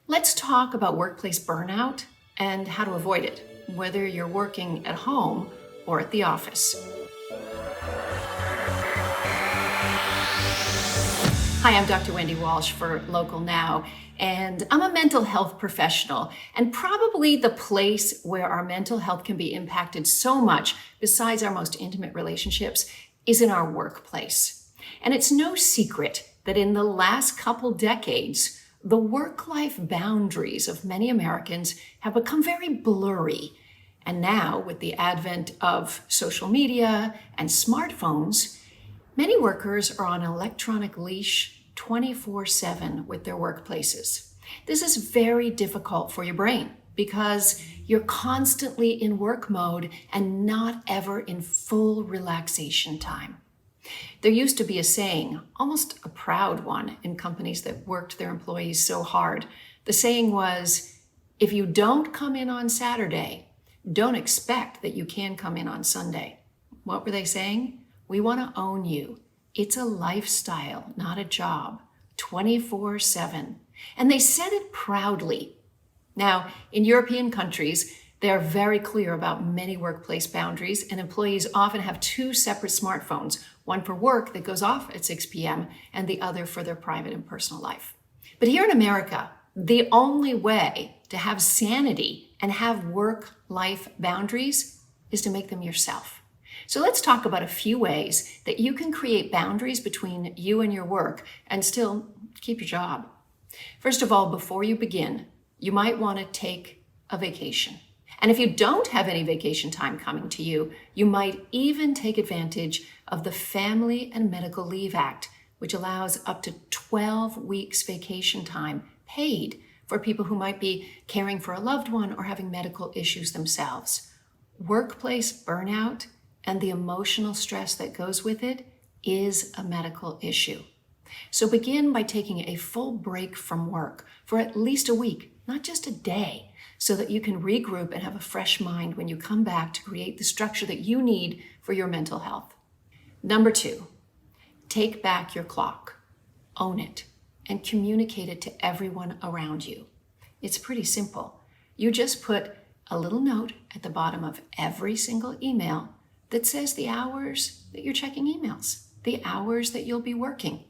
Let's talk about workplace burnout and how to avoid it, whether you're working at home or at the office. Hi, I'm Dr. Wendy Walsh for Local Now, and I'm a mental health professional, and probably the place where our mental health can be impacted so much, besides our most intimate relationships, is in our workplace. And it's no secret that in the last couple decades, the work-life boundaries of many Americans have become very blurry. And now, with the advent of social media and smartphones, many workers are on an electronic leash 24/7 with their workplaces. This is very difficult for your brain because you're constantly in work mode and not ever in full relaxation time. There used to be a saying, almost a proud one, in companies that worked their employees so hard. The saying was, if you don't come in on Saturday, don't expect that you can come in on Sunday. What were they saying? We want to own you. It's a lifestyle, not a job, 24/7. And they said it proudly. Now, in European countries, they are very clear about many workplace boundaries, and employees often have two separate smartphones, one for work that goes off at 6 p.m. and the other for their private and personal life. But here in America, the only way to have sanity and have work-life boundaries is to make them yourself. So let's talk about a few ways that you can create boundaries between you and your work and still keep your job. First of all, before you begin, you might want to take a vacation. And if you don't have any vacation time coming to you, you might even take advantage of the Family and Medical Leave Act, which allows up to 12 weeks vacation time paid for people who might be caring for a loved one or having medical issues themselves. Workplace burnout and the emotional stress that goes with it is a medical issue. So begin by taking a full break from work for at least a week, not just a day, so that you can regroup and have a fresh mind when you come back to create the structure that you need for your mental health. Number 2, take back your clock, own it, and communicate it to everyone around you. It's pretty simple. You just put a little note at the bottom of every single email that says the hours that you're checking emails, the hours that you'll be working.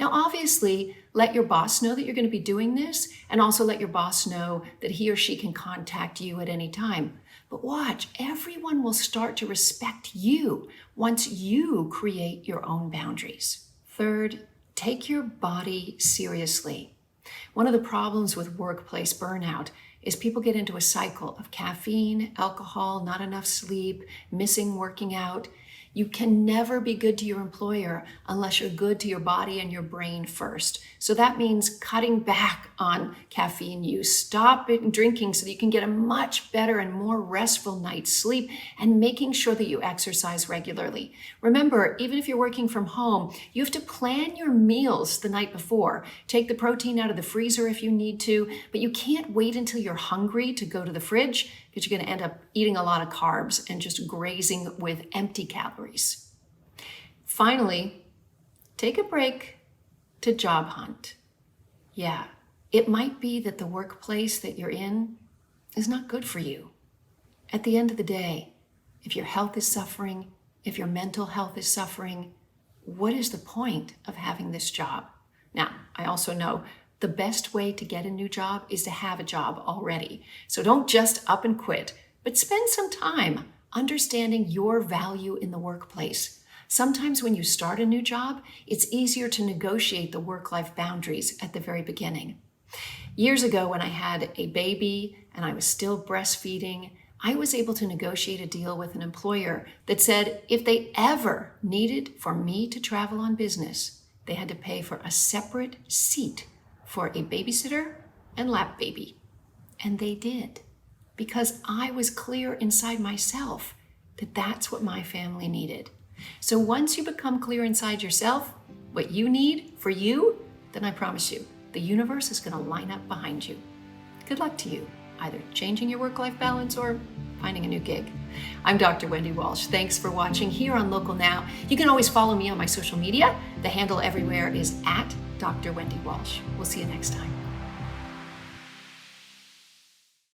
Now, obviously, let your boss know that you're going to be doing this, and also let your boss know that he or she can contact you at any time. But watch, everyone will start to respect you once you create your own boundaries. Third, take your body seriously. One of the problems with workplace burnout is people get into a cycle of caffeine, alcohol, not enough sleep, missing working out. You can never be good to your employer unless you're good to your body and your brain first. So that means cutting back on caffeine use, stop drinking so that you can get a much better and more restful night's sleep, and making sure that you exercise regularly. Remember, even if you're working from home, you have to plan your meals the night before. Take the protein out of the freezer if you need to, but you can't wait until you're hungry to go to the fridge, because you're going to end up eating a lot of carbs and just grazing with empty calories. Finally, take a break to job hunt. Yeah, it might be that the workplace that you're in is not good for you. At the end of the day, if your health is suffering, if your mental health is suffering, what is the point of having this job? Now, I also know the best way to get a new job is to have a job already. So don't just up and quit, but spend some time understanding your value in the workplace. Sometimes when you start a new job, it's easier to negotiate the work-life boundaries at the very beginning. Years ago, when I had a baby and I was still breastfeeding, I was able to negotiate a deal with an employer that said if they ever needed for me to travel on business, they had to pay for a separate seat for a babysitter and lap baby. And they did, because I was clear inside myself that that's what my family needed. So once you become clear inside yourself, what you need for you, then I promise you, the universe is going to line up behind you. Good luck to you, either changing your work-life balance or finding a new gig. I'm Dr. Wendy Walsh. Thanks for watching here on Local Now. You can always follow me on my social media. The handle everywhere is @Dr. Wendy Walsh. We'll see you next time.